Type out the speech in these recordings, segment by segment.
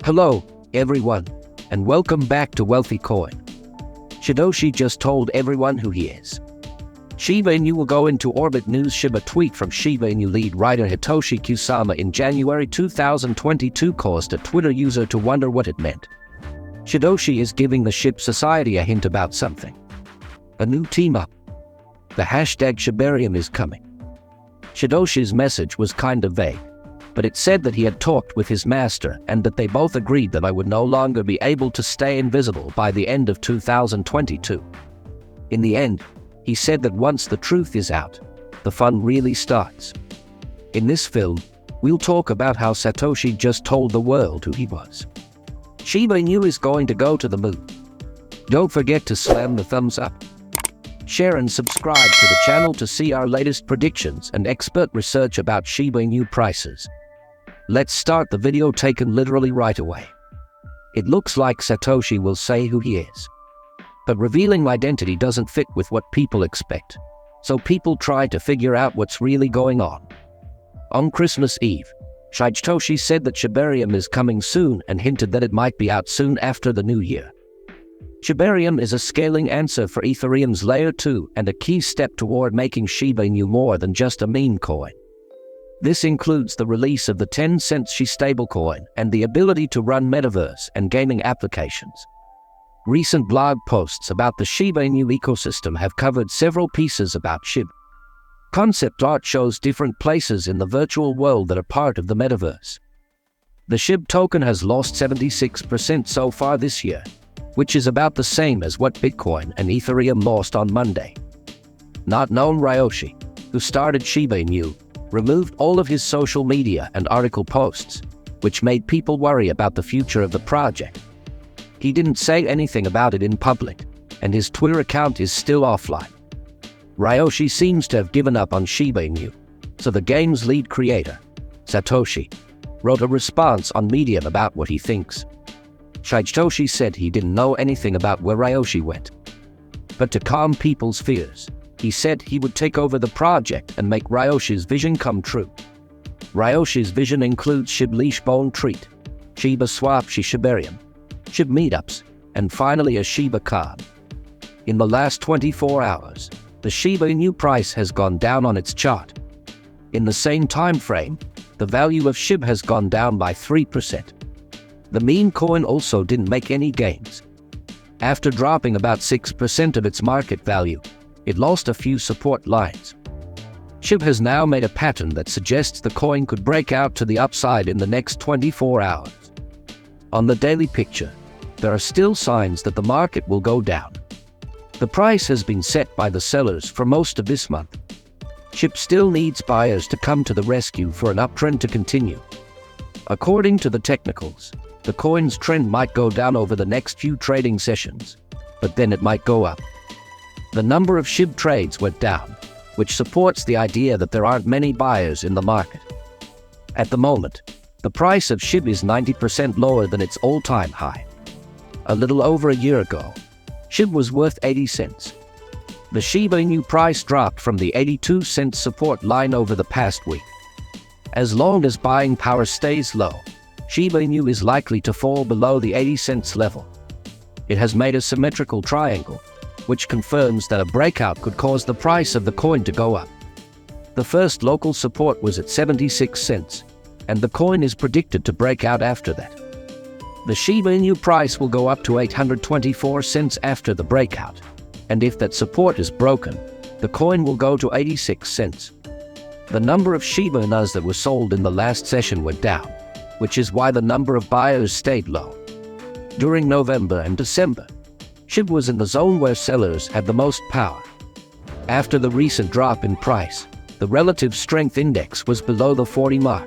Hello, everyone, and welcome back to Wealthy Coin. Shytoshi just told everyone who he is. Shiba Inu will go into orbit. News. Shiba tweet from Shiba Inu lead writer Shytoshi Kusama in January 2022 caused a Twitter user to wonder what it meant. Shytoshi is giving the Shib Society a hint about something. A new team-up. The hashtag Shibarium is coming. Shytoshi's message was kind of vague, but it said that he had talked with his master and that they both agreed that I would no longer be able to stay invisible by the end of 2022. In the end, he said that once the truth is out, the fun really starts. In this film, we'll talk about how Shytoshi just told the world who he was. Shiba Inu is going to go to the moon. Don't forget to slam the thumbs up. Share and subscribe to the channel to see our latest predictions and expert research about Shiba Inu prices. Let's start the video taken literally right away. It looks like Shytoshi will say who he is. But revealing identity doesn't fit with what people expect, so people try to figure out what's really going on. On Christmas Eve, Shytoshi said that Shibarium is coming soon and hinted that it might be out soon after the new year. Shibarium is a scaling answer for Ethereum's Layer 2 and a key step toward making Shiba Inu more than just a meme coin. This includes the release of the 10-cent Shi stablecoin and the ability to run metaverse and gaming applications. Recent blog posts about the Shiba Inu ecosystem have covered several pieces about Shib. Concept art shows different places in the virtual world that are part of the metaverse. The Shib token has lost 76% so far this year, which is about the same as what Bitcoin and Ethereum lost on Monday. Not known Ryoshi, who started Shiba Inu, removed all of his social media and article posts, which made people worry about the future of the project. He didn't say anything about it in public, and his Twitter account is still offline. Ryoshi seems to have given up on Shiba Inu, so the game's lead creator, Shytoshi, wrote a response on Medium about what he thinks. Shytoshi said he didn't know anything about where Ryoshi went. But to calm people's fears, he said he would take over the project and make Ryoshi's vision come true. Ryoshi's vision includes Shib Leash Bone Treat, Shiba Swap Shi Shibarium, Shib Meetups, and finally a Shiba card. In the last 24 hours, the Shiba Inu price has gone down on its chart. In the same time frame, the value of Shib has gone down by 3%. The meme coin also didn't make any gains. After dropping about 6% of its market value, it lost a few support lines. Shib has now made a pattern that suggests the coin could break out to the upside in the next 24 hours. On the daily picture, there are still signs that the market will go down. The price has been set by the sellers for most of this month. Shib still needs buyers to come to the rescue for an uptrend to continue. According to the technicals, the coin's trend might go down over the next few trading sessions, but then it might go up. The number of Shib trades went down, which supports the idea that there aren't many buyers in the market. At the moment, the price of Shib is 90% lower than its all-time high. A little over a year ago, Shib was worth 80 cents. The Shiba Inu price dropped from the 82-cent support line over the past week. As long as buying power stays low, Shiba Inu is likely to fall below the 80 cents level. It has made a symmetrical triangle, which confirms that a breakout could cause the price of the coin to go up. The first local support was at 76 cents, and the coin is predicted to break out after that. The Shiba Inu price will go up to 824 cents after the breakout, and if that support is broken, the coin will go to 86 cents. The number of Shiba Inus that were sold in the last session went down, which is why the number of buyers stayed low. During November and December, Shib was in the zone where sellers had the most power. After the recent drop in price, the relative strength index was below the 40 mark.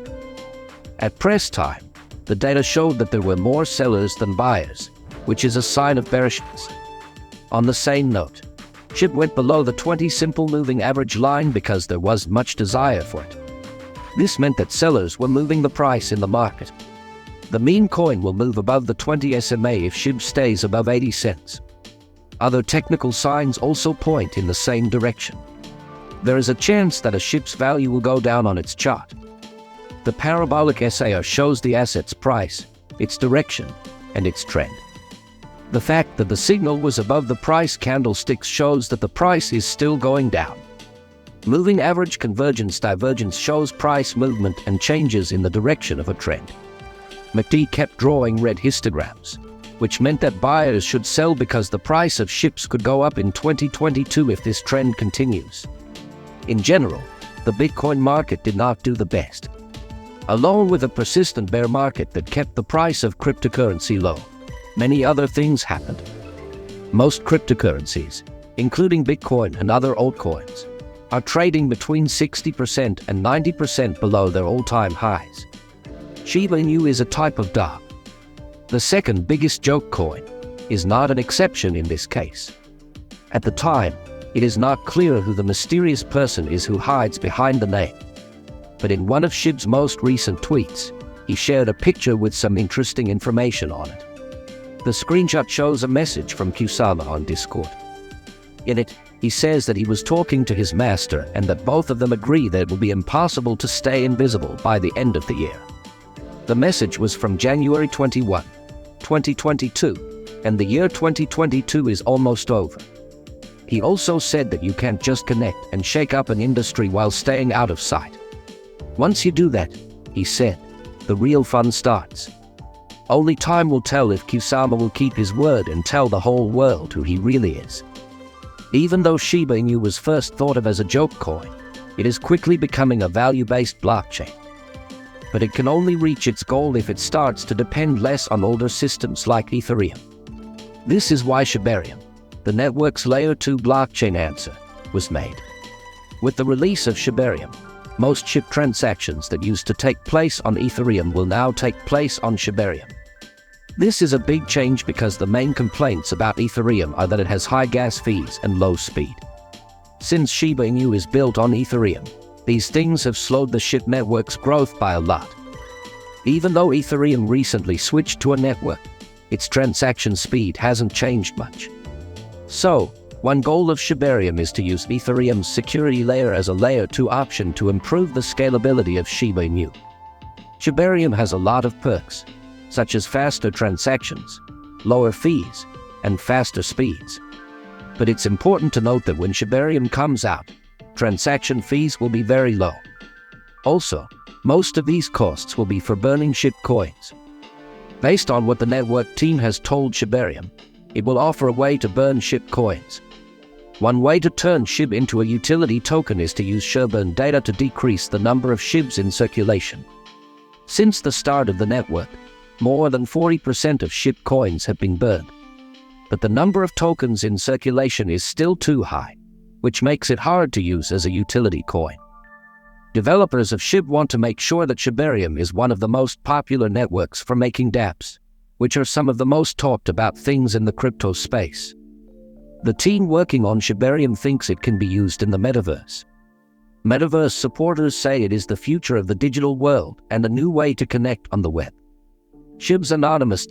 At press time, the data showed that there were more sellers than buyers, which is a sign of bearishness. On the same note, Shib went below the 20 simple moving average line because there was much desire for it. This meant that sellers were moving the price in the market. The meme coin will move above the 20 SMA if Shib stays above 80 cents. Other technical signs also point in the same direction. There is a chance that a Shib's value will go down on its chart. The Parabolic SAR shows the asset's price its direction, and its trend. The fact that the signal was above the price candlesticks shows that the price is still going down. Moving average convergence divergence shows price movement and changes in the direction of a trend. MACD kept drawing red histograms, which meant that buyers should sell because the price of ships could go up in 2022 if this trend continues. In general, the Bitcoin market did not do the best. Along with a persistent bear market that kept the price of cryptocurrency low, many other things happened. Most cryptocurrencies, including Bitcoin and other altcoins, are trading between 60% and 90% below their all-time highs. Shiba Inu is a type of dog. The second biggest joke coin is not an exception in this case. At the time, it is not clear who the mysterious person is who hides behind the name. But in one of Shib's most recent tweets, he shared a picture with some interesting information on it. The screenshot shows a message from Kusama on Discord. In it, he says that he was talking to his master and that both of them agree that it will be impossible to stay invisible by the end of the year. The message was from January 21, 2022, and the year 2022 is almost over. He also said that you can't just connect and shake up an industry while staying out of sight. Once you do that, he said, the real fun starts. Only time will tell if Kusama will keep his word and tell the whole world who he really is. Even though Shiba Inu was first thought of as a joke coin, it is quickly becoming a value-based blockchain. But it can only reach its goal if it starts to depend less on older systems like Ethereum. This is why Shibarium, the network's Layer 2 blockchain answer, was made. With the release of Shibarium, most SHIB transactions that used to take place on Ethereum will now take place on Shibarium. This is a big change because the main complaints about Ethereum are that it has high gas fees and low speed. Since Shiba Inu is built on Ethereum, these things have slowed the SHIB network's growth by a lot. Even though Ethereum recently switched to a network, its transaction speed hasn't changed much. So, one goal of Shibarium is to use Ethereum's security layer as a Layer 2 option to improve the scalability of Shiba Inu. Shibarium has a lot of perks, such as faster transactions, lower fees, and faster speeds. But it's important to note that when Shibarium comes out, transaction fees will be very low. Also, most of these costs will be for burning SHIB coins. Based on what the network team has told Shibarium, it will offer a way to burn SHIB coins. One way to turn SHIB into a utility token is to use SHIB data to decrease the number of SHIBs in circulation. Since the start of the network, more than 40% of SHIB coins have been burned. But the number of tokens in circulation is still too high, which makes it hard to use as a utility coin. Developers of SHIB want to make sure that Shibarium is one of the most popular networks for making dApps, which are some of the most talked about things in the crypto space. The team working on Shibarium thinks it can be used in the metaverse. Metaverse supporters say it is the future of the digital world and a new way to connect on the web. SHIB's anonymous